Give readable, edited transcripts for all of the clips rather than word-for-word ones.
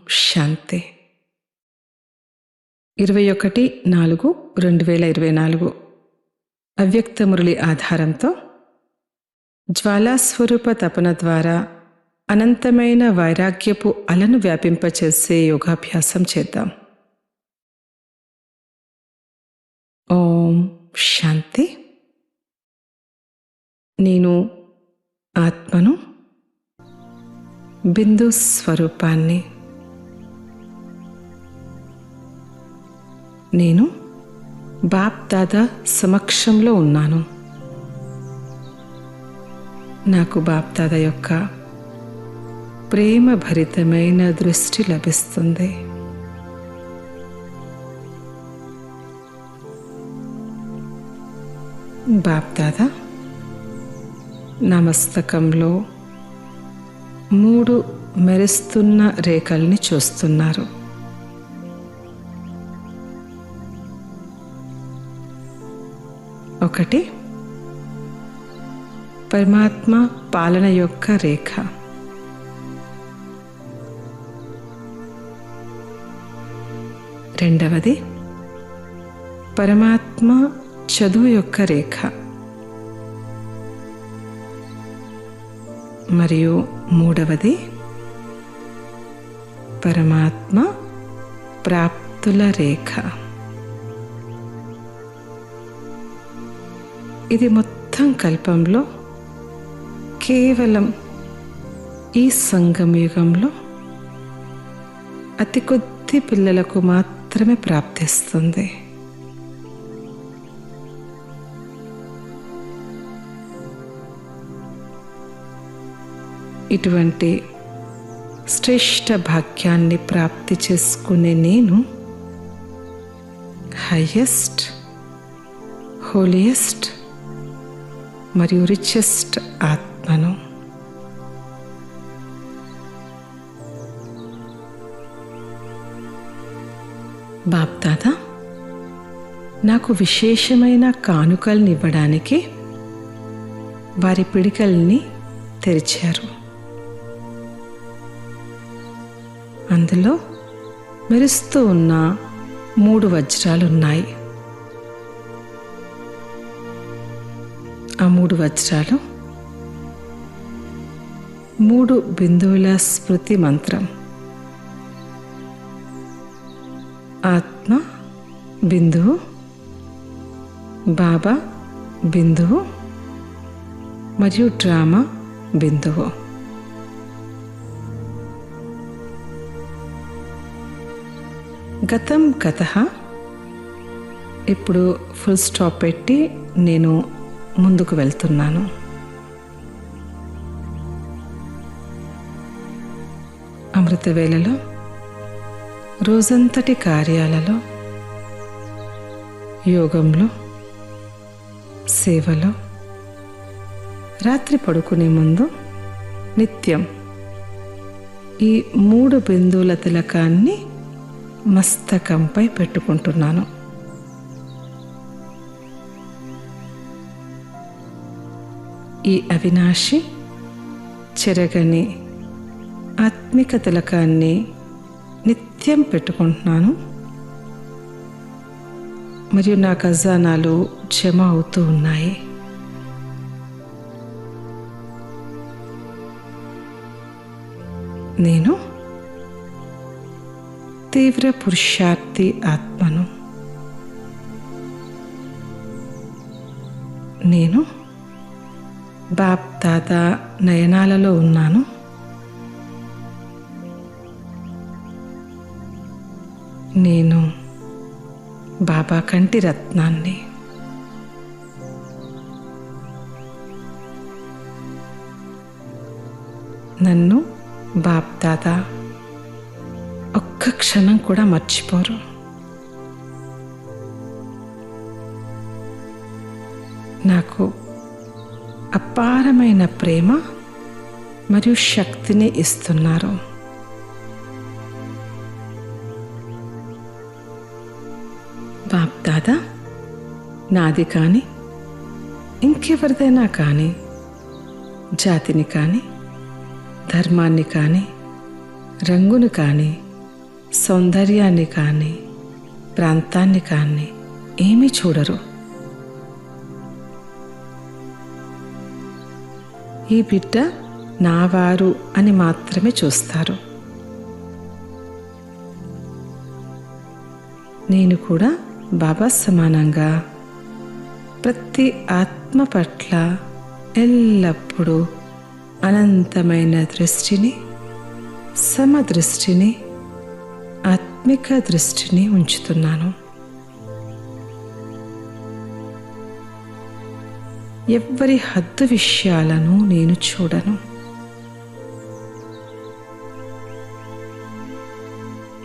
శాంతి. 21/4/2024 అవ్యక్త మురళి ఆధారంతో జ్వాలాస్వరూప తపన ద్వారా అనంతమైన వైరాగ్యపు అలను వ్యాపింపచేసే యోగాభ్యాసం చేద్దాం. ఓం శాంతి. నేను ఆత్మను, బిందు స్వరూపాన్ని. నేను బాప్ దాదా సమక్షంలో ఉన్నాను. నాకు బాప్ దాదా యొక్క ప్రేమ భరితమైన దృష్టి లభిస్తుంది. బాప్ దాదా నా మస్తకంలో 3 మెరుస్తున్న రేఖల్ని చూస్తున్నారు. ఒకటి పరమాత్మ పాలన యొక్క రేఖ. రెండవది పరమాత్మ చదువు యొక్క రేఖ. మరియు మూడవది పరమాత్మ ప్రాప్తుల రేఖ. ఇది మొత్తం కల్పంలో కేవలం ఈ సంగమయుగంలో అతి కొద్ది పిల్లలకు మాత్రమే ప్రాప్తిస్తుంది. ఇటువంటి శ్రేష్ఠ భాగ్యాన్ని ప్రాప్తి చేసుకునే నేను హైయెస్ట్, హోలియెస్ట్ మరియు రిచెస్ట్ ఆత్మను. బాప్ దాదా నాకు విశేషమైన కానుకల్ని ఇవ్వడానికి వారి పిడికల్ని తెరిచారు. అందులో మెరుస్తూ ఉన్న 3 వజ్రాలున్నాయి. ఆ 3 వజ్రాలు 3 బిందువుల స్మృతి మంత్రం. ఆత్మ బిందువు, బాబా బిందువు మరియు డ్రామా బిందువు. గతం గతః. ఇప్పుడు ఫుల్ స్టాప్ పెట్టి నేను ముందుకు వెళ్తున్నాను. అమృత వేళలో రోజంతటి కార్యాలలో, యోగంలో, సేవలో, రాత్రి పడుకునే ముందు నిత్యం ఈ 3 బిందువుల తిలకాన్ని మస్తకంపై పెట్టుకుంటున్నాను. ఈ అవినాశి చెరగని ఆత్మిక తిలకాన్ని నిత్యం పెట్టుకుంటున్నాను. మరియు నా ఖజానాలు జమ అవుతూ ఉన్నాయి. నేను తీవ్ర పురుషార్థి ఆత్మను. నేను బాప్ దాదా నయనాలలో ఉన్నాను. నేను బాబా కంటి రత్నాన్ని. నన్ను బాప్ దాదా ఒక్క క్షణం కూడా మర్చిపోరు. నాకు అపారమైన ప్రేమ మరియు శక్తిని ఇస్తున్నారు. బాప్ దాదా నాది కానీ ఇంకెవరిదైనా కానీ జాతిని కానీ ధర్మాన్ని కానీ రంగును కానీ సౌందర్యాన్ని కానీ ప్రాంతాన్ని కానీ ఏమీ చూడరు. ఈ బిడ్డ నావారు అని మాత్రమే చూస్తారు. నేను కూడా బాబా సమానంగా ప్రతి ఆత్మ పట్ల ఎల్లప్పుడూ అనంతమైన దృష్టిని, సమదృష్టిని, ఆత్మిక దృష్టిని ఉంచుతున్నాను. ఎవ్వరి హద్దు విషయాలను నేను చూడను.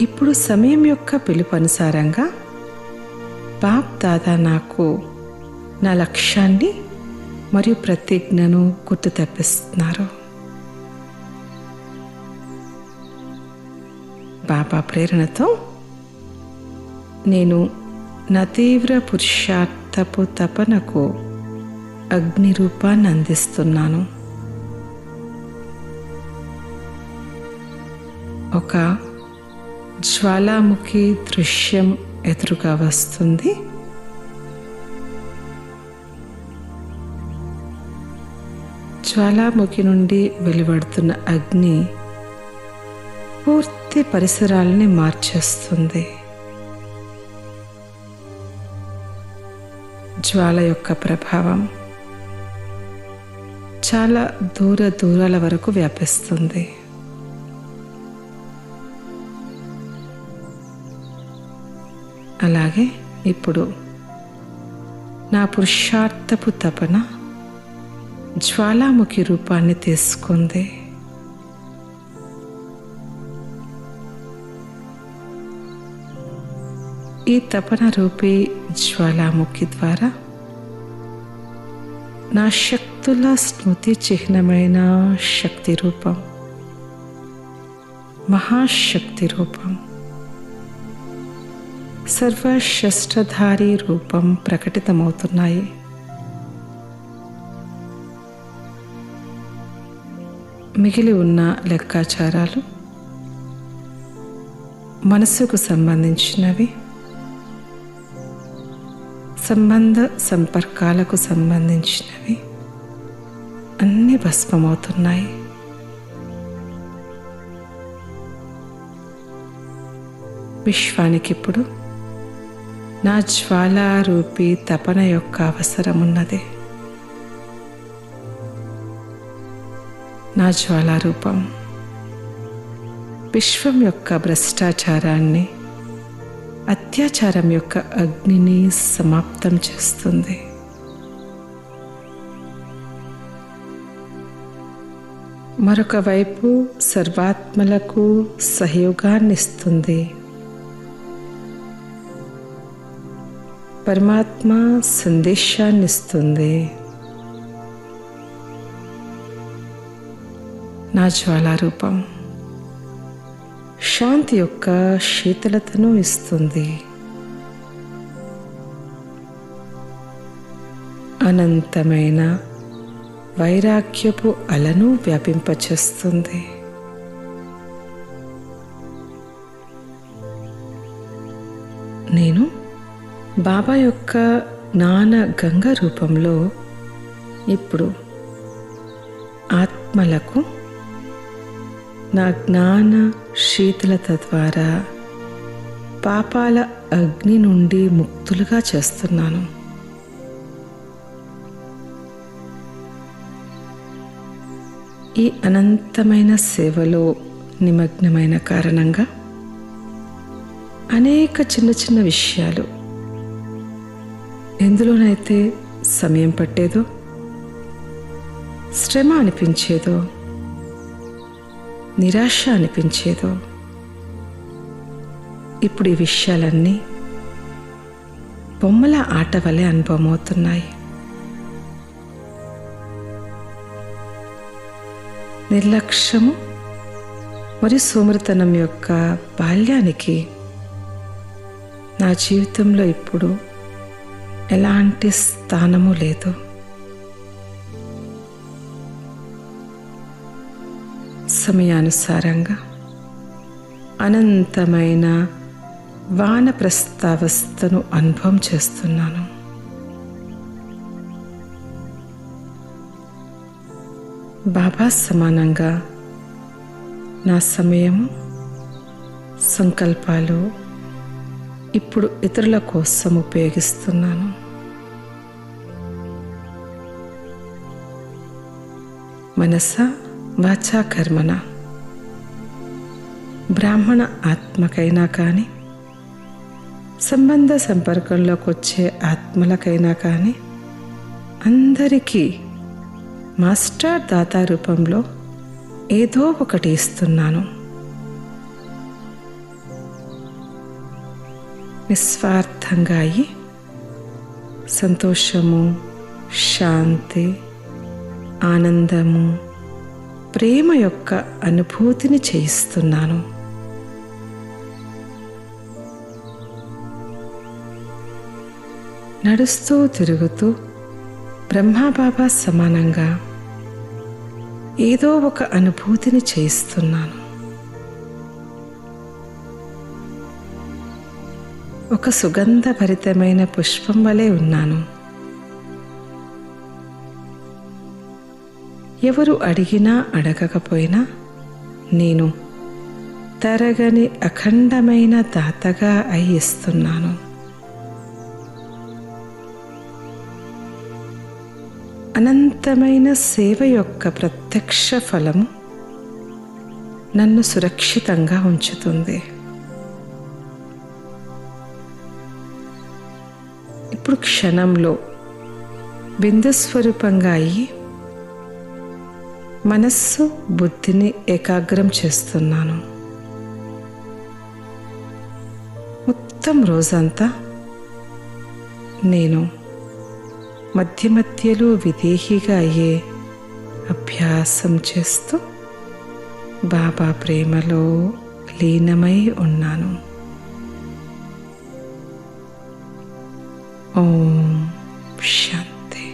ఇప్పుడు సమయం యొక్క పిలుపు అనుసారంగా బాప్ దాదా నాకు నా లక్ష్యాన్ని మరియు ప్రతిజ్ఞను గుర్తు తెప్పిస్తున్నారు. బాబా ప్రేరణతో నేను నా తీవ్ర పురుషార్థపు తపనకు అగ్ని రూపాన్ని అందిస్తున్నాను. ఒక జ్వాలాముఖి దృశ్యం ఎదురుగా వస్తుంది. జ్వాలాముఖి నుండి వెలువడుతున్న అగ్ని పూర్తి పరిసరాలని మార్చేస్తుంది. జ్వాల యొక్క ప్రభావం చాలా దూరాల వరకు వ్యాపిస్తుంది. అలాగే ఇప్పుడు నా పురుషార్థపు తపన జ్వాలాముఖి రూపాన్ని తీసుకుంది. ఈ తపన రూపీ జ్వాలాముఖి ద్వారా నా శక్తుల స్మృతి చిహ్నమైన శక్తి రూపం, మహాశక్తి రూపం, సర్వశస్త్రధారి రూపం ప్రకటితమవుతున్నాయి. మిగిలి ఉన్న లెక్కాచారాలు మనసుకు సంబంధించినవి, సంబంధ సంపర్కాలకు సంబంధించినవి అన్నీ భస్మమవుతున్నాయి. విశ్వానికి ఇప్పుడు నా జ్వాలారూపీ తపన యొక్క అవసరం ఉన్నది. నా జ్వాలారూపం విశ్వం యొక్క భ్రష్టాచారాన్ని, అత్యాచారం యొక్క అగ్నిని సమాప్తం చేస్తుంది. మరొక వైపు సర్వాత్మలకు సహయోగాన్ని ఇస్తుంది. పరమాత్మ సందేశాన్ని ఇస్తుంది. నా జ్వాలారూపం శాంతి యొక్క శీతలతను ఇస్తుంది. అనంతమైన వైరాగ్యపు అలను వ్యాపింపచేస్తుంది. నేను బాబా యొక్క జ్ఞాన గంగ రూపంలో ఇప్పుడు ఆత్మలకు నా జ్ఞాన శీతలత ద్వారా పాపాల అగ్ని నుండి ముక్తులుగా చేస్తున్నాను. ఈ అనంతమైన సేవలో నిమగ్నమైన కారణంగా అనేక చిన్న చిన్న విషయాలు ఎందులోనైతే సమయం పట్టేదో, శ్రమ అనిపించేదో, నిరాశ అనిపించేదో, ఇప్పుడు ఈ విషయాలన్నీ బొమ్మల ఆట వలె అనుభవం అవుతున్నాయి. నిర్లక్ష్యము మరియు సోమరితనం యొక్క బాల్యానికి నా జీవితంలో ఇప్పుడు ఎలాంటి స్థానము లేదు. సమయానుసారంగా అనంతమైన వానప్రస్థావస్థను అనుభవం చేస్తున్నాను. బాబా సమానంగా నా సమయం, సంకల్పాలు ఇప్పుడు ఇతరుల కోసం ఉపయోగిస్తున్నాను. మనస వాచా కర్మన బ్రాహ్మణ ఆత్మకైనా కానీ, సంబంధ సంపర్కంలోకి వచ్చే ఆత్మలకైనా కానీ అందరికీ మాస్టర్ దాతా రూపంలో ఏదో ఒకటి ఇస్తున్నాను. నిస్వార్థంగా అయి సంతోషము, శాంతి, ఆనందము, ప్రేమ యొక్క అనుభూతిని చేయిస్తున్నాను. నడుస్తూ తిరుగుతూ బ్రహ్మాబాబా సమానంగా ఏదో ఒక అనుభూతిని చేయిస్తున్నాను. ఒక సుగంధభరితమైన పుష్పం వలె ఉన్నాను. ఎవరు అడిగినా అడగకపోయినా నేను తరగని అఖండమైన దాతగా అయి ఇస్తున్నాను. అనంతమైన సేవ యొక్క ప్రత్యక్ష ఫలము నన్ను సురక్షితంగా ఉంచుతుంది. ఇప్పుడు క్షణంలో బిందుస్వరూపంగా అయ్యి మనస్సు, బుద్ధిని ఏకాగ్రం చేస్తున్నాను. మొత్తం రోజంతా నేను మధ్య మధ్యలో విదేహిగా అయ్యే అభ్యాసం చేస్తూ బాబా ప్రేమలో లీనమై ఉన్నాను. ఓం శాంతి.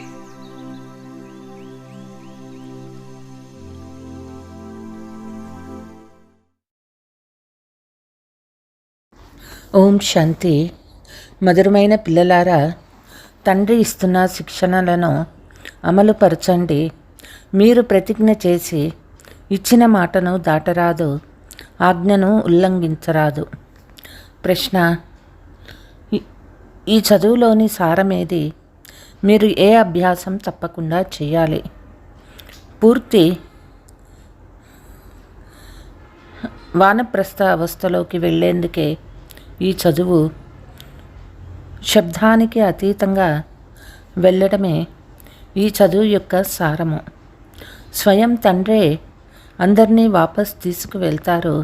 ఓం శాంతి. మధురమైన పిల్లలారా, తండ్రి ఇస్తున్న శిక్షణలను అమలుపరచండి. మీరు ప్రతిజ్ఞ చేసి ఇచ్చిన మాటను దాటరాదు, ఆజ్ఞను ఉల్లంఘించరాదు. ప్రశ్న: ఈ చదువులోని సారమేది? మీరు ఏ అభ్యాసం తప్పకుండా చేయాలి? పూర్తి వానప్రస్థ అవస్థలోకి వెళ్ళేందుకే ఈ చదువు. శబ్దానికి అతీతంగా వెళ్ళడమే ఈ చదువు యొక్క సారము. స్వయం తండ్రే అందరినీ వాపస్ తీసుకువెళ్తారు.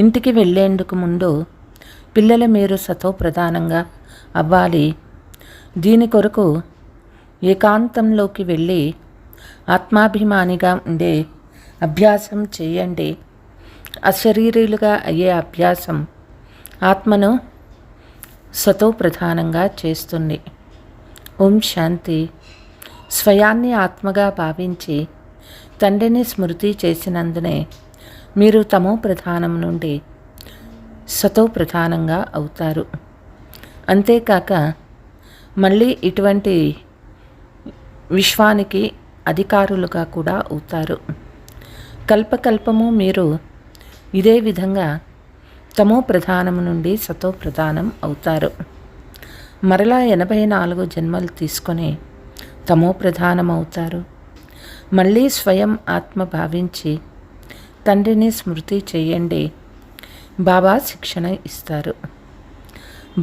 ఇంటికి వెళ్ళేందుకు ముందు పిల్లలు మీరు సతోప్రధానంగా అవ్వాలి. దీని కొరకు ఏకాంతంలోకి వెళ్ళి ఆత్మాభిమానిగా ఉండే అభ్యాసం చేయండి. అశరీరులుగా అయ్యే అభ్యాసం ఆత్మను సతోప్రధానంగా చేస్తుంది. ఓం శాంతి. స్వయాన్ని ఆత్మగా భావించి తండ్రిని స్మృతి చేసినందునే మీరు తమో ప్రధానం నుండి సతోప్రధానంగా అవుతారు. అంతేకాక మళ్ళీ ఇటువంటి విశ్వానికి అధికారులుగా కూడా అవుతారు. కల్పకల్పము మీరు ఇదే విధంగా తమో ప్రధానం నుండి సతో ప్రధానం అవుతారు. మరలా 84 జన్మలు తీసుకొని తమో ప్రధానం అవుతారు. మళ్ళీ స్వయం ఆత్మ భావించి తండ్రిని స్మృతి చేయండి. బాబా శిక్షణ ఇస్తారు.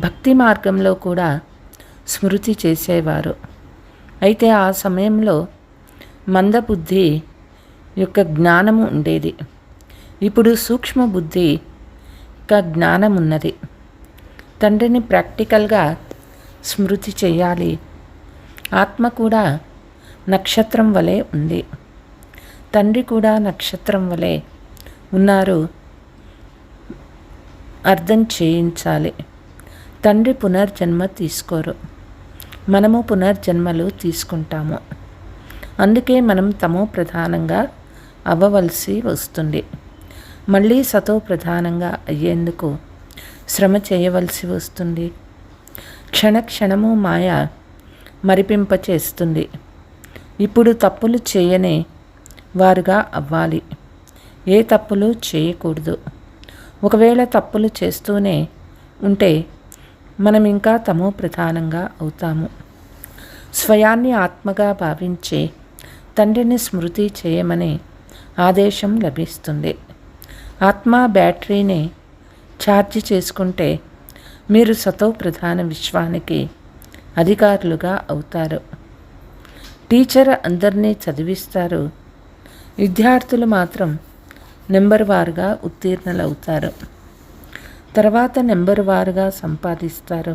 భక్తి మార్గంలో కూడా స్మృతి చేసేవారు. అయితే ఆ సమయంలో మందబుద్ధి యొక్క జ్ఞానము ఉండేది. ఇప్పుడు సూక్ష్మ బుద్ధి యొక్క జ్ఞానం ఉన్నది. తండ్రిని ప్రాక్టికల్గా స్మృతి చేయాలి. ఆత్మ కూడా నక్షత్రం వలె ఉంది. తండ్రి కూడా నక్షత్రం వలె ఉన్నారు. అర్థం చేయించాలి. తండ్రి పునర్జన్మ తీసుకోరు, మనము పునర్జన్మలు తీసుకుంటాము. అందుకే మనం తమో ప్రధానంగా అవ్వవలసి వస్తుంది. మళ్ళీ సతో ప్రధానంగా అయ్యేందుకు శ్రమ చేయవలసి వస్తుంది. క్షణక్షణము మాయ మరిపింప చేస్తుంది. ఇప్పుడు తప్పులు చేయనే వారుగా అవ్వాలి. ఏ తప్పులు చేయకూడదు. ఒకవేళ తప్పులు చేస్తూనే ఉంటే మనం ఇంకా తమో ప్రధానంగా అవుతాము. స్వయాన్ని ఆత్మగా భావించి తండ్రిని స్మృతి చేయమని ఆదేశం లభిస్తుంది. ఆత్మ బ్యాటరీని ఛార్జ్ చేసుకుంటే మీరు సతో ప్రధాన విశ్వానికి అధికారులుగా అవుతారు. టీచర్ అందరినీ చదివిస్తారు. విద్యార్థులు మాత్రం నెంబర్ వారుగా ఉత్తీర్ణులవుతారు. తర్వాత నెంబర్ వారుగా సంపాదిస్తారు.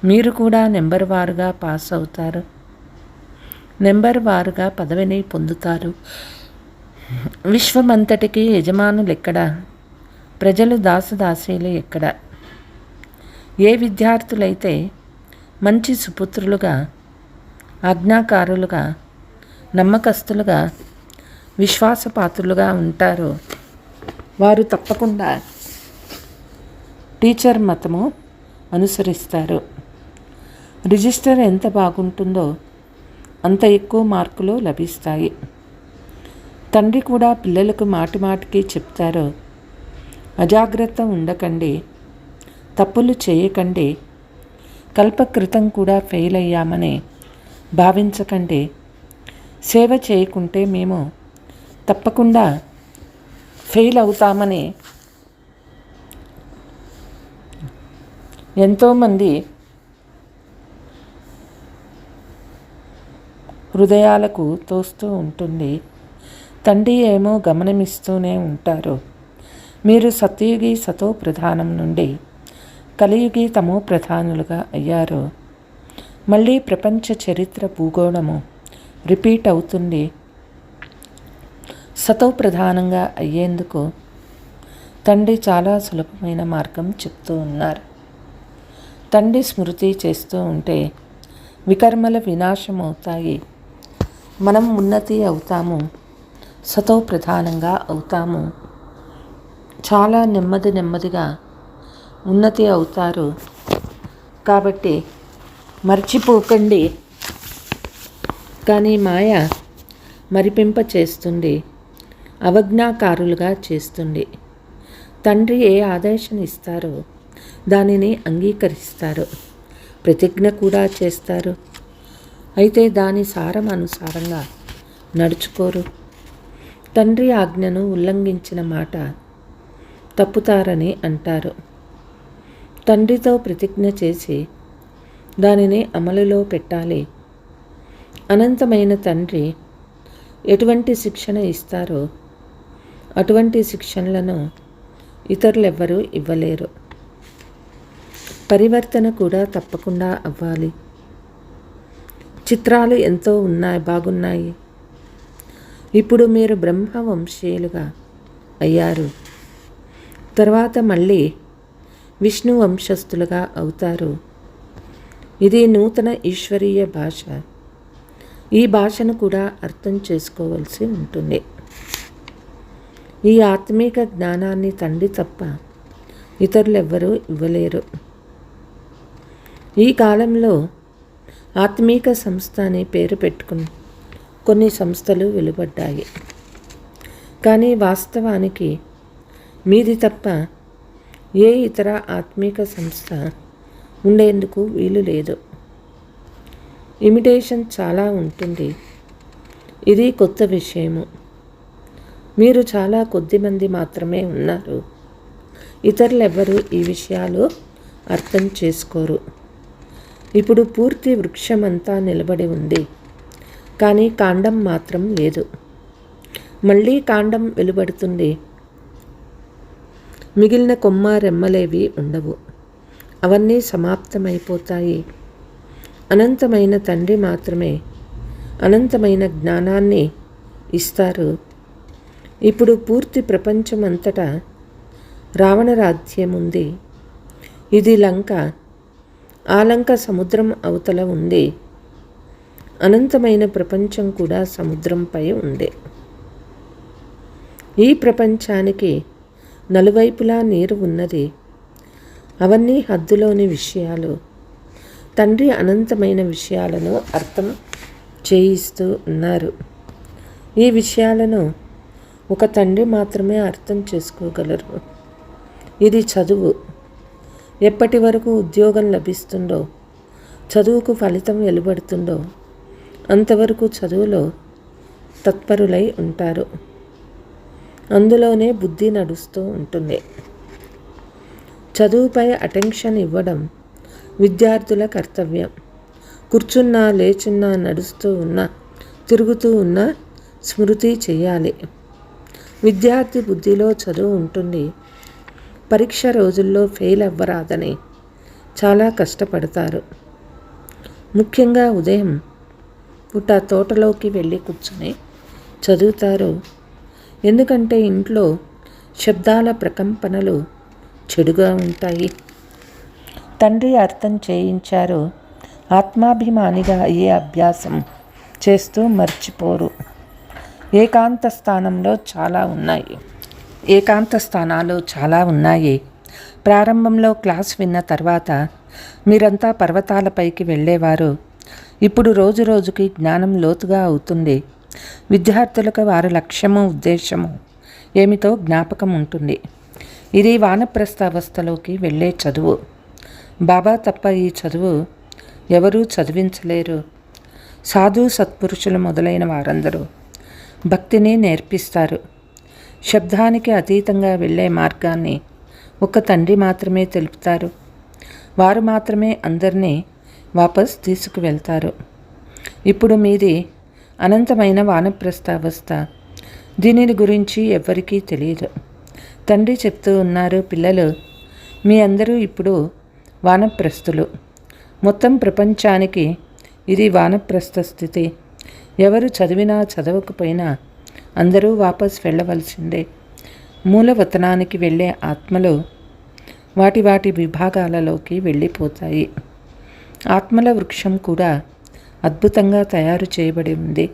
మీరు కూడా నెంబర్ వారుగా పాస్ అవుతారు. నెంబర్ వారుగా పదవిని పొందుతారు. విశ్వమంతటికి యజమానులు ఎక్కడ? ప్రజలు దాసదాసీలు ఎక్కడ? ఏ విద్యార్థులైతే మంచి సుపుత్రులుగా, ఆజ్ఞాకారులుగా, నమ్మకస్తులుగా, విశ్వాసపాత్రులుగా ఉంటారో వారు తప్పకుండా టీచర్ మతము అనుసరిస్తారు. రిజిస్టర్ ఎంత బాగుంటుందో అంత ఎక్కువ మార్కులు లభిస్తాయి. తండ్రి కూడా పిల్లలకు మాటిమాటికి చెప్తారు, అజాగ్రత్త ఉండకండి, తప్పులు చేయకండి, కల్పకృతం కూడా ఫెయిల్ అయ్యామని భావించకండి, సేవ చేయకుంటే మేము తప్పకుండా ఫెయిల్ అవుతామని ఎంతోమంది హృదయాలకు తోస్తూ ఉంటుంది. తండ్రి ఏమో గమనమిస్తూనే ఉంటారు. మీరు సత్యయుగి సతో ప్రధానం నుండి కలియుగి తమో ప్రధానులుగా అయ్యారు. మళ్ళీ ప్రపంచ చరిత్ర భూగోళము రిపీట్ అవుతుంది. సతో ప్రధానంగా అయ్యేందుకు తండ్రి చాలా సులభమైన మార్గం చెప్తూ ఉన్నారు. తండ్రి స్మృతి చేస్తూ ఉంటే వికర్మల వినాశం అవుతాయి. మనం ఉన్నతి అవుతాము, సతో ప్రధానంగా అవుతాము. చాలా నెమ్మదిగా ఉన్నతి అవుతారు. కాబట్టి మర్చిపోకండి. కానీ మాయ మరిపింప చేస్తుంది, అవజ్ఞాకారులుగా చేస్తుంది. తండ్రి ఏ ఆదేశం ఇస్తారో దానిని అంగీకరిస్తారు, ప్రతిజ్ఞ కూడా చేస్తారు. అయితే దాని సారం అనుసారంగా నడుచుకోరు. తండ్రి ఆజ్ఞను ఉల్లంఘించిన మాట తప్పుతారని అంటారు. తండ్రితో ప్రతిజ్ఞ చేసి దానిని అమలులో పెట్టాలి. అనంతమైన తండ్రి ఎటువంటి శిక్షణ ఇస్తారో అటువంటి శిక్షణలను ఇతరులెవ్వరూ ఇవ్వలేరు. పరివర్తన కూడా తప్పకుండా అవ్వాలి. చిత్రాలు ఎంతో బాగున్నాయి. ఇప్పుడు మీరు బ్రహ్మవంశీయులుగా అయ్యారు. తర్వాత మళ్ళీ విష్ణు వంశస్థులుగా అవుతారు. ఇది నూతన ఈశ్వరీయ భాష. ఈ భాషను కూడా అర్థం చేసుకోవాల్సి ఉంటుంది. ఈ ఆత్మీక జ్ఞానాన్ని తండ్రి తప్ప ఇతరులెవ్వరూ ఇవ్వలేరు. ఈ కాలంలో ఆత్మీక సంస్థ అని పేరు పెట్టుకుని కొన్ని సంస్థలు వెలువడ్డాయి. కానీ వాస్తవానికి మీది తప్ప ఏ ఇతర ఆత్మీక సంస్థ ఉండేందుకు వీలు లేదు. ఇమిటేషన్ చాలా ఉంటుంది. ఇది కొత్త విషయము. మీరు చాలా కొద్దిమంది మాత్రమే ఉన్నారు. ఇతరులెవ్వరూ ఈ విషయాలు అర్థం చేసుకోరు. ఇప్పుడు పూర్తి వృక్షమంతా నిలబడి ఉంది, కానీ కాండం మాత్రం లేదు. మళ్ళీ కాండం వెలువడుతుంది. మిగిలిన కొమ్మ రెమ్మలేవి ఉండవు. అవన్నీ సమాప్తమైపోతాయి. అనంతమైన తండ్రి మాత్రమే అనంతమైన జ్ఞానాన్ని ఇస్తారు. ఇప్పుడు పూర్తి ప్రపంచమంతటా రావణ రాజ్యం ఉంది. ఇది లంక. ఆ లంక సముద్రం అవతల ఉంది. అనంతమైన ప్రపంచం కూడా సముద్రంపై ఉంది. ఈ ప్రపంచానికి నలువైపులా నీరు ఉన్నది. అవన్నీ హద్దులోని విషయాలు. తండ్రి అనంతమైన విషయాలను అర్థం చేయిస్తూ ఉన్నారు. ఈ విషయాలను ఒక తండ్రి మాత్రమే అర్థం చేసుకోగలరు. ఇది చదువు. ఎప్పటి వరకు ఉద్యోగం లభిస్తుందో, చదువుకు ఫలితం వెలువడుతుందో అంతవరకు చదువులో తత్పరులై ఉంటారు. అందులోనే బుద్ధి నడుస్తూ ఉంటుంది. చదువుపై అటెన్షన్ ఇవ్వడం విద్యార్థుల కర్తవ్యం. కూర్చున్నా, లేచున్నా, నడుస్తూ ఉన్నా, తిరుగుతూ ఉన్నా స్మృతి చేయాలి. విద్యార్థి బుద్ధిలో చదువు ఉంటుంది. పరీక్ష రోజుల్లో ఫెయిల్ అవ్వరాదని చాలా కష్టపడతారు. ముఖ్యంగా ఉదయం పూట తోటలోకి వెళ్ళి కూర్చుని చదువుతారు. ఎందుకంటే ఇంట్లో శబ్దాల ప్రకంపనలు చెడుగా ఉంటాయి. తండ్రి అర్థం చేయించారు. ఆత్మాభిమానిగా అయ్యే అభ్యాసం చేస్తూ మర్చిపోరు. ఏకాంత స్థానాలు చాలా ఉన్నాయి. ప్రారంభంలో క్లాస్ విన్న తర్వాత మీరంతా పర్వతాలపైకి వెళ్ళేవారు. ఇప్పుడు రోజు రోజుకి జ్ఞానం లోతుగా అవుతుంది. విద్యార్థులకు వారి లక్ష్యము, ఉద్దేశము ఏమిటో జ్ఞాపకం ఉంటుంది. ఇది వానప్రస్థ అవస్థలోకి వెళ్ళే చదువు. బాబా తప్ప ఈ చదువు ఎవరూ చదివించలేరు. సాధు సత్పురుషులు మొదలైన వారందరూ భక్తిని నేర్పిస్తారు. శబ్దానికి అతీతంగా వెళ్ళే మార్గాన్ని ఒక తండ్రి మాత్రమే తెలుపుతారు. వారు మాత్రమే అందరినీ వాపస్ తీసుకువెళ్తారు. ఇప్పుడు మీది అనంతమైన వానప్రస్థ అవస్థ. దీనిని గురించి ఎవ్వరికీ తెలియదు. తండ్రి చెప్తూ ఉన్నారు, పిల్లలు మీ అందరూ ఇప్పుడు వానప్రస్థులు. మొత్తం ప్రపంచానికి ఇది వానప్రస్థ స్థితి. ఎవరు చదివినా చదవకపోయినా అందరూ వాపస్ వెళ్ళవలసిందే. మూలవతనానికి వెళ్ళే ఆత్మలు వాటి వాటి విభాగాలలోకి వెళ్ళిపోతాయి. ఆత్మల వృక్షం కూడా అద్భుతంగా తయారు చేయబడి ఉంది.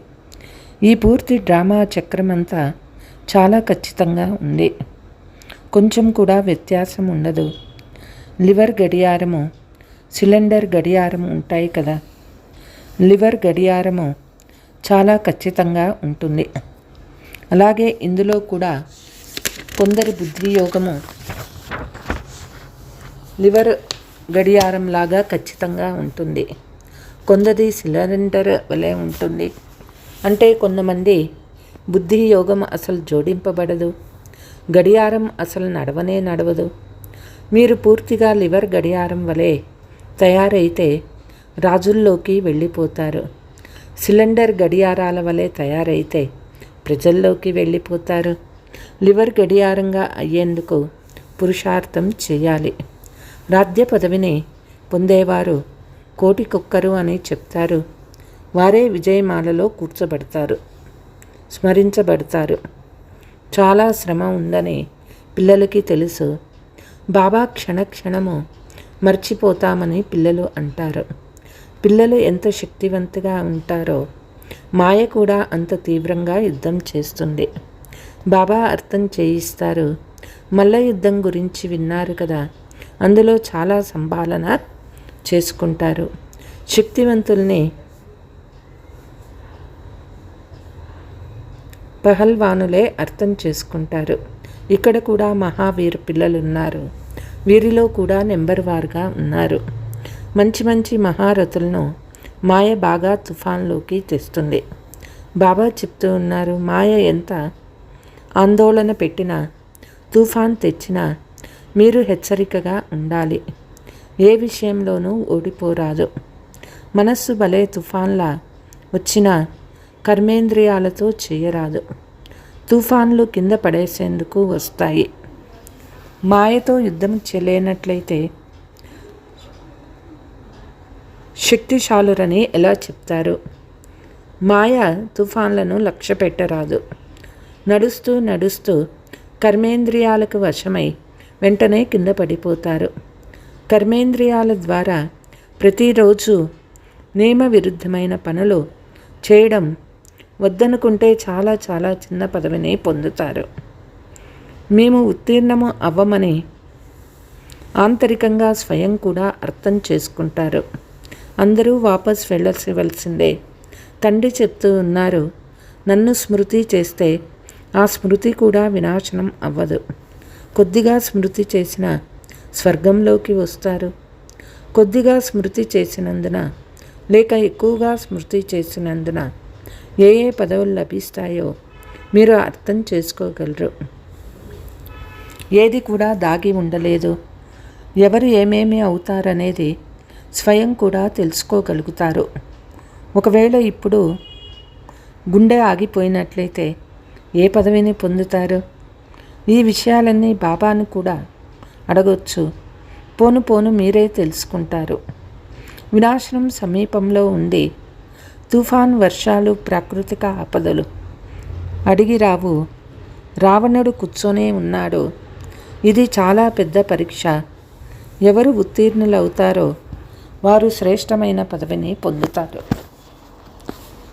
ఈ పూర్తి డ్రామా చక్రమంతా చాలా ఖచ్చితంగా ఉంది. కొంచెం కూడా వ్యత్యాసం ఉండదు. లివర్ గడియారము, సిలిండర్ గడియారము ఉంటాయి కదా. లివర్ గడియారము చాలా ఖచ్చితంగా ఉంటుంది. అలాగే ఇందులో కూడా కొందరి బుద్ధియోగము లివర్ గడియారం లాగా ఖచ్చితంగా ఉంటుంది. కొందరి సిలిండర్ వలె ఉంటుంది. అంటే కొంతమంది బుద్ధి యోగం అసలు జోడింపబడదు. గడియారం అసలు నడవదు. మీరు పూర్తిగా లివర్ గడియారం వలె తయారైతే రాజుల్లోకి వెళ్ళిపోతారు. సిలిండర్ గడియారాల వలె తయారైతే ప్రజల్లోకి వెళ్ళిపోతారు. లివర్ గడియారంగా అయ్యేందుకు పురుషార్థం చేయాలి. రాజ్య పదవిని పొందేవారు కోటికొక్కరు అని చెప్తారు. వారే విజయమాలలో కూర్చోబడతారు, స్మరించబడతారు. చాలా శ్రమ ఉందని పిల్లలకి తెలుసు. బాబా క్షణక్షణము మర్చిపోతామని పిల్లలు అంటారు. పిల్లలు ఎంత శక్తివంతంగా ఉంటారో మాయ కూడా అంత తీవ్రంగా యుద్ధం చేస్తుంది. బాబా అర్థం చేయిస్తారు. మల్ల యుద్ధం గురించి విన్నారు కదా. అందులో చాలా సంభాలన చేసుకుంటారు. శక్తివంతుల్ని పహల్వానులే అర్థం చేసుకుంటారు. ఇక్కడ కూడా మహావీర పిల్లలున్నారు. వీరిలో కూడా నెంబర్ వారుగా ఉన్నారు. మంచి మంచి మహారథులను మాయ బాగా తుఫాన్లోకి తెస్తుంది. బాబా చెప్తూ ఉన్నారు, మాయ ఎంత ఆందోళన పెట్టినా, తుఫాన్ తెచ్చినా మీరు హెచ్చరికగా ఉండాలి. ఏ విషయంలోనూ ఓడిపోరాదు. మనస్సు భలే తుఫాన్లా వచ్చినా కర్మేంద్రియాలతో చేయరాదు. తుఫాన్లు కింద పడేసేందుకు వస్తాయి. మాయతో యుద్ధం చేయలేనట్లయితే శక్తిశాలురని ఎలా చెప్తారు? మాయ తుఫాన్లను లక్ష్య పెట్టరాదు. నడుస్తూ నడుస్తూ కర్మేంద్రియాలకు వశమై వెంటనే కింద పడిపోతారు. కర్మేంద్రియాల ద్వారా ప్రతిరోజు నియమ విరుద్ధమైన పనులు చేయడం వద్దనుకుంటే చాలా చాలా చిన్న పదవిని పొందుతారు. మేము ఉత్తీర్ణము అవ్వమని ఆంతరికంగా స్వయం కూడా అర్థం చేసుకుంటారు. అందరూ వాపస్ వెళ్ళవలసిందే. తండ్రి చెప్తూ ఉన్నారు, నన్ను స్మృతి చేస్తే ఆ స్మృతి కూడా వినాశనం అవ్వదు. కొద్దిగా స్మృతి చేసిన స్వర్గంలోకి వస్తారు. కొద్దిగా స్మృతి చేసినందున లేక ఎక్కువగా స్మృతి చేసినందున ఏ ఏ పదవులు లభిస్తాయో మీరు అర్థం చేసుకోగలరు. ఏది కూడా దాగి ఉండలేదు. ఎవరు ఏమేమి అవుతారనేది స్వయం కూడా తెలుసుకోగలుగుతారు. ఒకవేళ ఇప్పుడు గుండె ఆగిపోయినట్లయితే ఏ పదవిని పొందుతారు? ఈ విషయాలన్నీ బాబాను కూడా అడగొచ్చు. పోను పోను మీరే తెలుసుకుంటారు. వినాశనం సమీపంలో ఉండి తుఫాన్, వర్షాలు, ప్రాకృతిక ఆపదలు అడిగి రావు. రావణుడు కూర్చొనే ఉన్నాడు. ఇది చాలా పెద్ద పరీక్ష. ఎవరు ఉత్తీర్ణులవుతారో వారు శ్రేష్టమైన పదవిని పొందుతారు.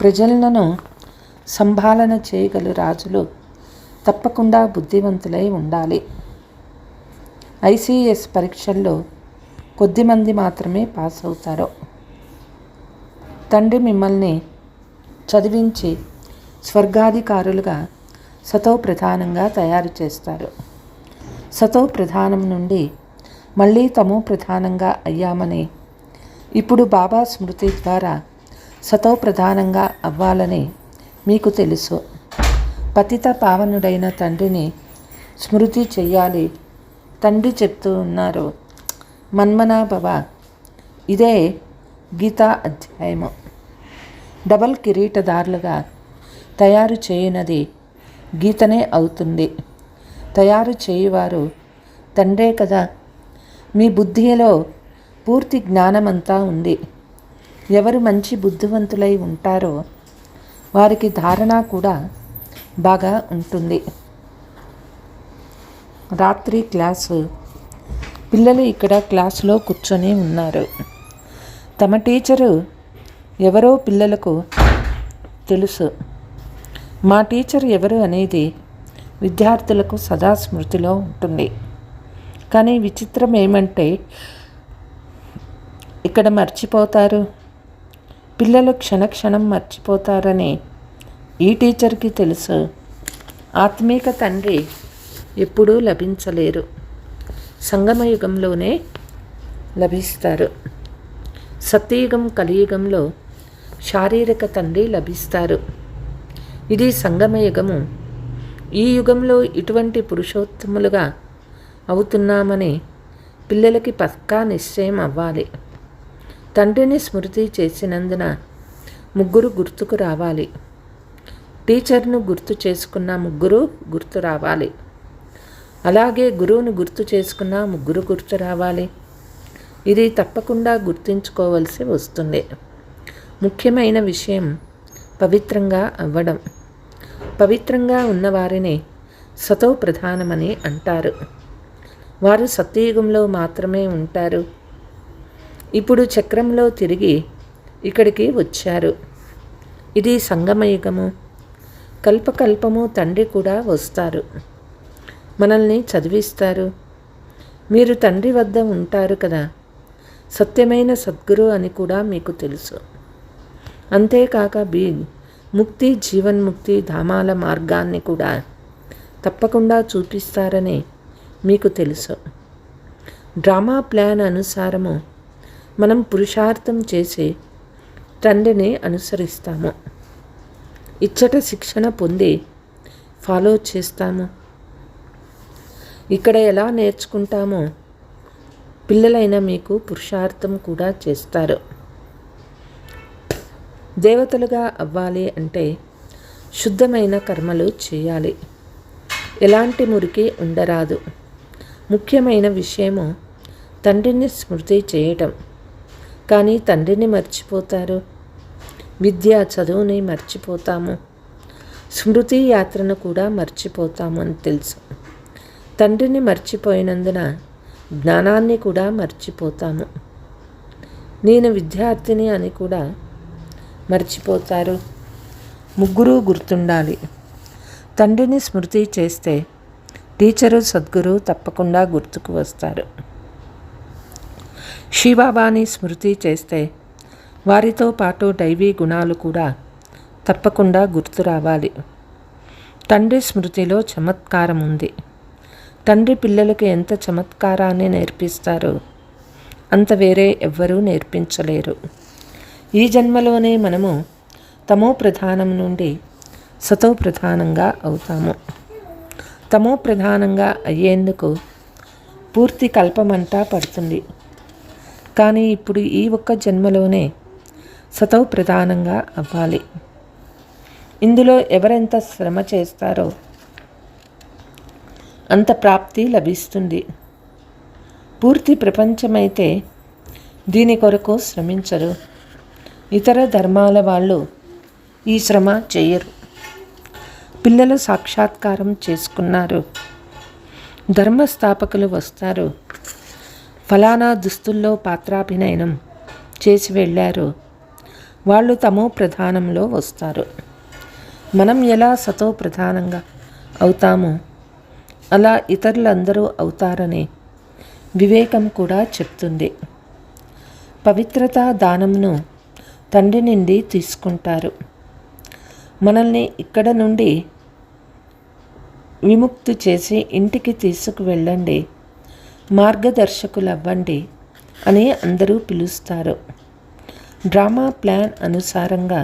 ప్రజలను సంభాళన చేయగల రాజులు తప్పకుండా బుద్ధివంతులై ఉండాలి. ఐసిఎస్ పరీక్షల్లో కొద్దిమంది మాత్రమే పాస్ అవుతారు. తండ్రి మిమ్మల్ని చదివించి స్వర్గాధికారులుగా సతో ప్రధానంగా తయారు చేస్తారు. సతో ప్రధానం నుండి మళ్ళీ తమో ప్రధానంగా అయ్యామని, ఇప్పుడు బాబా స్మృతి ద్వారా సతో ప్రధానంగా అవ్వాలని మీకు తెలుసు. పతిత పావనుడైన తండ్రిని స్మృతి చెయ్యాలి. తండ్రి చెప్తూ ఉన్నారు, మన్మనా భవ. ఇదే గీతా అధ్యాయము. డబల్ కిరీటదారులుగా తయారు చేయనది గీతనే అవుతుంది. తయారు చేయువారు తండ్రే కదా. మీ బుద్ధిలో పూర్తి జ్ఞానమంతా ఉంది. ఎవరు మంచి బుద్ధివంతులై ఉంటారో వారికి ధారణ కూడా బాగా ఉంటుంది. రాత్రి క్లాసు. పిల్లలు ఇక్కడ క్లాసులో కూర్చొని ఉన్నారు. తమ టీచరు ఎవరో పిల్లలకు తెలుసు. మా టీచర్ ఎవరు అనేది విద్యార్థులకు సదా స్మృతిలో ఉంటుంది. కానీ విచిత్రం ఏమంటే ఇక్కడ మర్చిపోతారు. పిల్లలు క్షణక్షణం మర్చిపోతారని ఈ టీచర్కి తెలుసు. ఆత్మీక తండ్రి ఎప్పుడూ లభించలేరు. సంగమయుగంలోనే లభిస్తారు. సత్యయుగం, కలియుగంలో శారీరక తండ్రి లభిస్తారు. ఇది సంగమయుగము. ఈ యుగంలో ఇటువంటి పురుషోత్తములుగా అవుతున్నామని పిల్లలకి పక్కా నిశ్చయం అవ్వాలి. తండ్రిని స్మృతి చేసినందున ముగ్గురు గుర్తుకు రావాలి. టీచర్ను గుర్తు చేసుకున్న ముగ్గురు గుర్తు రావాలి. అలాగే గురువును గుర్తు చేసుకున్న ముగ్గురు గుర్తు రావాలి. ఇది తప్పకుండా గుర్తుంచుకోవలసి వస్తుంది. ముఖ్యమైన విషయం పవిత్రంగా అవ్వడం. పవిత్రంగా ఉన్నవారిని సతో ప్రధానమని అంటారు. వారు సత్యయుగంలో మాత్రమే ఉంటారు. ఇప్పుడు చక్రంలో తిరిగి ఇక్కడికి వచ్చారు. ఇది సంగమయుగము. కల్పకల్పము తండ్రి కూడా వస్తారు. మనల్ని చదివిస్తారు. మీరు తండ్రి వద్ద ఉంటారు కదా. సత్యమైన సద్గురు అని కూడా మీకు తెలుసు. అంతేకాక ముక్తి, జీవన్ముక్తి ధామాల మార్గాన్ని కూడా తప్పకుండా చూపిస్తారని మీకు తెలుసు. డ్రామా ప్లాన్ అనుసారము మనం పురుషార్థం చేసి తండ్రిని అనుసరిస్తాము. ఇచ్చట శిక్షణ పొంది ఫాలో చేస్తాము. ఇక్కడ ఎలా నేర్చుకుంటామో పిల్లలైన మీకు పురుషార్థం కూడా చేస్తారు. దేవతలుగా అవ్వాలి అంటే శుద్ధమైన కర్మలు చేయాలి. ఎలాంటి మురికి ఉండరాదు. ముఖ్యమైన విషయము తండ్రిని స్మృతి చేయటం. కానీ తండ్రిని మర్చిపోతారు. విద్య, చదువుని మర్చిపోతాము. స్మృతి యాత్రను కూడా మర్చిపోతాము అని తెలుసు. తండ్రిని మర్చిపోయినందున జ్ఞానాన్ని కూడా మర్చిపోతాము. నేను విద్యార్థిని అని కూడా మర్చిపోతారు. ముగ్గురు గుర్తుండాలి. తండ్రిని స్మృతి చేస్తే టీచరు, సద్గురు తప్పకుండా గుర్తుకు వస్తారు. శివబాబాని స్మృతి చేస్తే వారితో పాటు దైవీ గుణాలు కూడా తప్పకుండా గుర్తు రావాలి. తండ్రి స్మృతిలో చమత్కారం ఉంది. తండ్రి పిల్లలకు ఎంత చమత్కారాన్ని నేర్పిస్తారో అంత వేరే ఎవ్వరూ నేర్పించలేరు. ఈ జన్మలోనే మనము తమో ప్రధానం నుండి సతో ప్రధానంగా అవుతాము. తమో ప్రధానంగా అయ్యేందుకు పూర్తి కల్పమంతా పడుతుంది. కానీ ఇప్పుడు ఈ ఒక్క జన్మలోనే సతో ప్రధానంగా అవ్వాలి. ఇందులో ఎవరెంత శ్రమ చేస్తారో అంత ప్రాప్తి లభిస్తుంది. పూర్తి ప్రపంచమైతే దీని కొరకు శ్రమించరు. ఇతర ధర్మాల వాళ్ళు ఈ శ్రమ చేయరు. పిల్లలు సాక్షాత్కారం చేసుకున్నారు. ధర్మస్థాపకులు వస్తారు. ఫలానా దుస్తుల్లో పాత్రాభినయనం చేసి వెళ్ళారు. వాళ్ళు తమో ప్రధానంలో వస్తారు. మనం ఎలా సతో ప్రధానంగా అవుతామో అలా ఇతరులందరూ అవుతారని వివేకం కూడా చెప్తుంది. పవిత్రత దానంను తండ్రి నుండి తీసుకుంటారు. మనల్ని ఇక్కడ నుండి విముక్తి చేసి ఇంటికి తీసుకువెళ్ళండి, మార్గదర్శకులవ్వండి అని అందరూ పిలుస్తారు. డ్రామా ప్లాన్ అనుసారంగా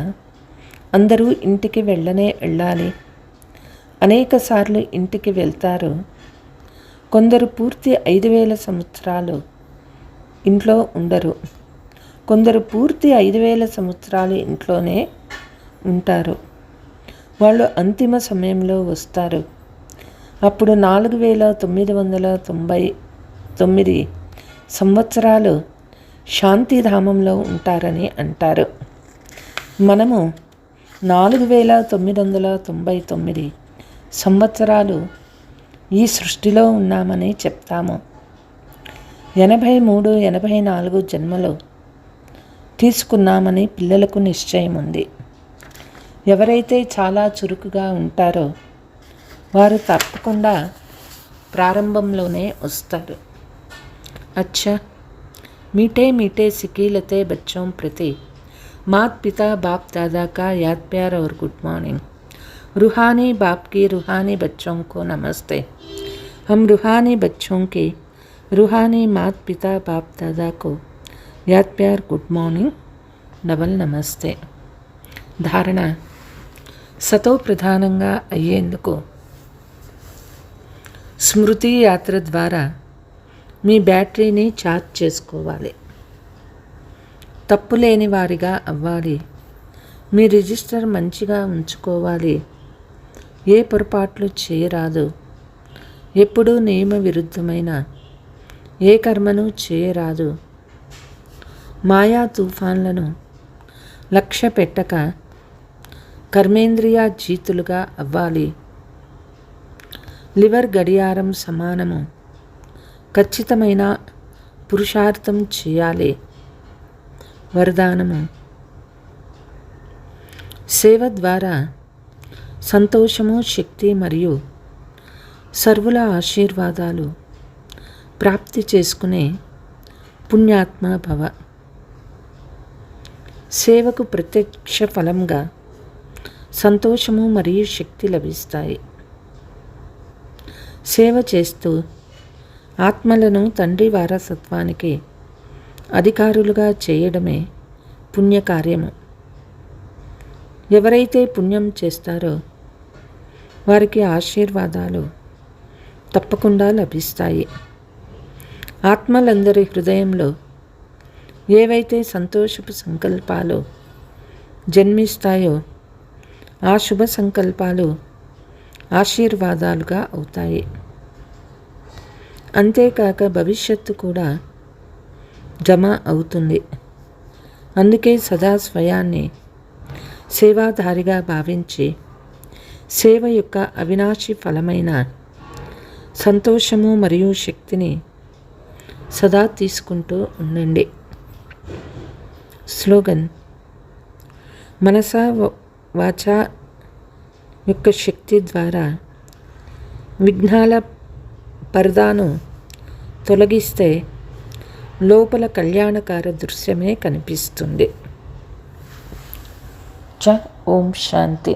అందరూ ఇంటికి వెళ్ళాలి. అనేకసార్లు ఇంటికి వెళ్తారు. కొందరు పూర్తి 5000 సంవత్సరాలు ఇంట్లో ఉండరు. కొందరు పూర్తి 5000 సంవత్సరాలు ఇంట్లోనే ఉంటారు. వాళ్ళు అంతిమ సమయంలో వస్తారు. అప్పుడు 4999 సంవత్సరాలు శాంతిధామంలో ఉంటారని అంటారు. మనము 4999 సంవత్సరాలు ఈ సృష్టిలో ఉన్నామని చెప్తాము. 83, 84 జన్మలో తీసుకున్నామని పిల్లలకు నిశ్చయం ఉంది. ఎవరైతే చాలా చురుకుగా ఉంటారో వారు తప్పకుండా ప్రారంభంలోనే వస్తారు. अच्छा, मीठे मीठे सिकीलते बच्चों प्रति मात पिता बाप दादा का याद प्यार और गुड मॉर्निंग. रूहानी बाप की रूहानी बच्चों को नमस्ते. हम रूहानी बच्चों की रूहानी मात पिता बाप दादा को याद प्यार गुड मॉर्निंग डबल नमस्ते. धारण సతో ప్రధానంగా అయ్యేందుకు స్మృతి యాత్ర ద్వారా మీ బ్యాటరీని ఛార్జ్ చేసుకోవాలి. తప్పులేని వారిగా అవ్వాలి. మీ రిజిస్టర్ మంచిగా ఉంచుకోవాలి. ఏ పొరపాట్లు చేయరాదు. ఎప్పుడూ నియమ విరుద్ధమైన ఏ కర్మను చేయరాదు. మాయా తుఫాన్లను లక్ష్య పెట్టక కర్మేంద్రియ జీతులుగా అవ్వాలి. లివర్ గడియారం సమానము. ఖచ్చితమైన పురుషార్థం చేయాలి. వరదానము. సేవ ద్వారా సంతోషము, శక్తి మరియు సర్వుల ఆశీర్వాదాలు ప్రాప్తి చేసుకునే పుణ్యాత్మ భవ. సేవకు ప్రత్యక్ష ఫలంగా సంతోషము మరియు శక్తి లభిస్తాయి. సేవ చేస్తూ ఆత్మలను తండ్రి వారసత్వానికి అధికారులుగా చేయడమే పుణ్యకార్యము. ఎవరైతే పుణ్యం చేస్తారో వారికి ఆశీర్వాదాలు తప్పకుండా లభిస్తాయి. ఆత్మలందరి హృదయంలో ఏవైతే సంతోషపు సంకల్పాలు జన్మిస్తాయో ఆ శుభ సంకల్పాలు ఆశీర్వాదాలుగా అవుతాయి. అంతేకాక భవిష్యత్తు కూడా జమ అవుతుంది. అందుకే సదా స్వయాన్ని సేవాధారిగా భావించి సేవ యొక్క అవినాశి ఫలమైన సంతోషము మరియు శక్తిని సదా తీసుకుంటూ ఉండండి. స్లోగన్. మనస వాచ యొక్క శక్తి ద్వారా విఘ్నాల పరదాను తొలగిస్తే లోపల కళ్యాణకార దృశ్యమే కనిపిస్తుంది. ఓం శాంతి.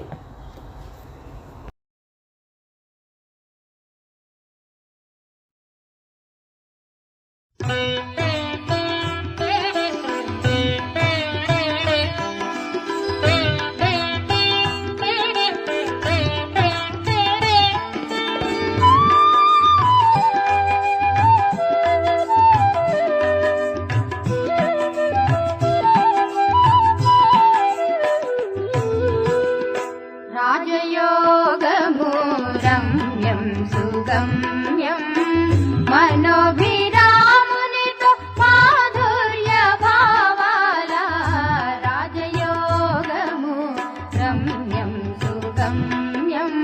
రాజయోగము రమ్యం సుగమ్యం మనోభిరామునితో మాధుర్య భావాల. రాజయోగము రమ్యం సుగమ్యం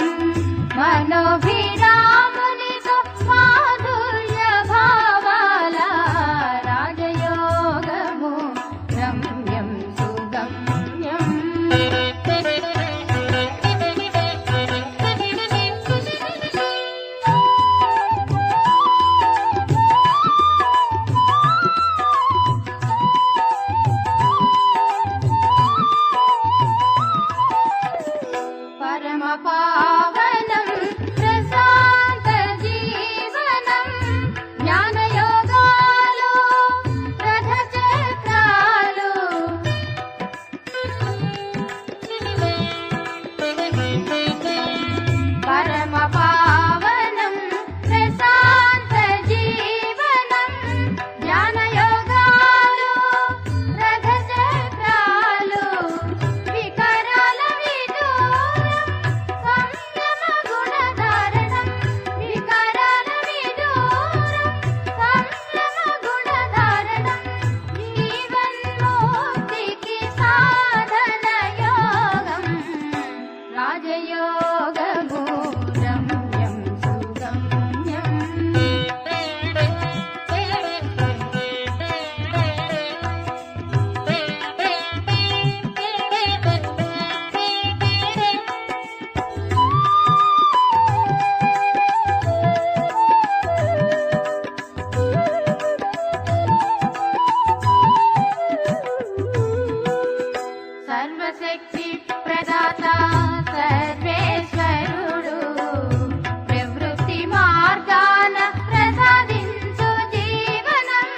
మనోభిరామునితో మాధుర్య భావాల. రాజయోగము రమ్యం సుగమ్యం. పావనం ప్రశాంత జీవనం జ్ఞానయోగాలు రథచక్రాలు. పరమ పావనం ప్రశాంత జీవనం జ్ఞానయోగాలు రథచక్రాలు. వికరాల విదూరం సంయమ గుణధారణం. వికరాల విదూరం సంయమ గుణధారణం. జీవన్ముక్తికి సాధన యోగం. రాజయోగము రమ్యం సుగమ్యం. సర్వశక్తి ప్రదాత సర్వేశ్వరుడు ప్రవృత్తి మార్గాన ప్రసాదించు జీవనం.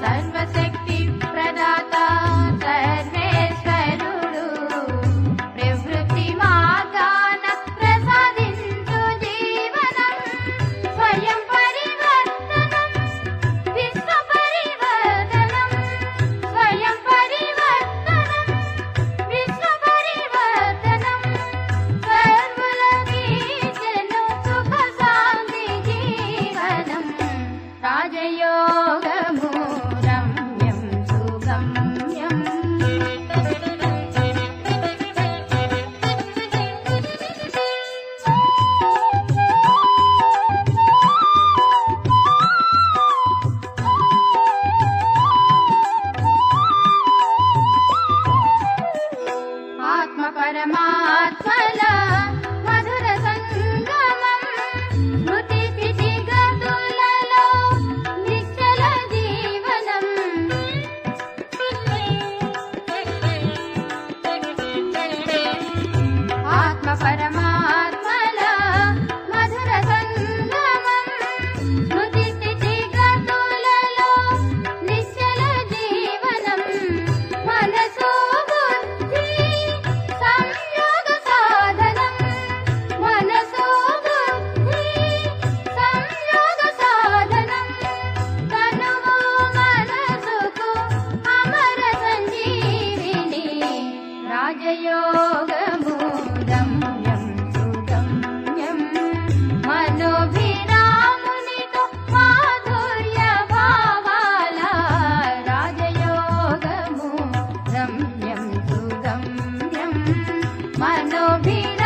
సర్వశక్తి ప్రదాత సర్వేశ్వరుడు ప్రవృత్తి మార్గాన ప్రసాదించు జీవనం. స్వయం పరివర్తనం విశ్వ పరివర్తనం. స్వయం పరివర్తనం విశ్వ పరివర్తనం. సర్వులకీచెను సుఖ శాంతి జీవనం. రాజయోగము రమ్యం సుగమ్యం. ఆత్మ పరమాత్మల మధుర సంగమం. స్మృతి స్థితి గతులలో నిశ్చల జీవనం. ఆత్మ పరమాత్మల మధుర సంగమం. స్మృతి స్థితి గతులలో నిశ్చల జీవనం. మనసు బుద్ధి సంయోగ సాధనం. మనసు బుద్ధి సంయోగ సాధనం. తనువు మనసుకు అమర సంజీవిని. రాజయోగము రమ్యం సుగమ్యం మనోభిరామునితో మాధుర్య భావాల. రాజయోగము రమ్యం సుగమ్యం మనోభిరామునితో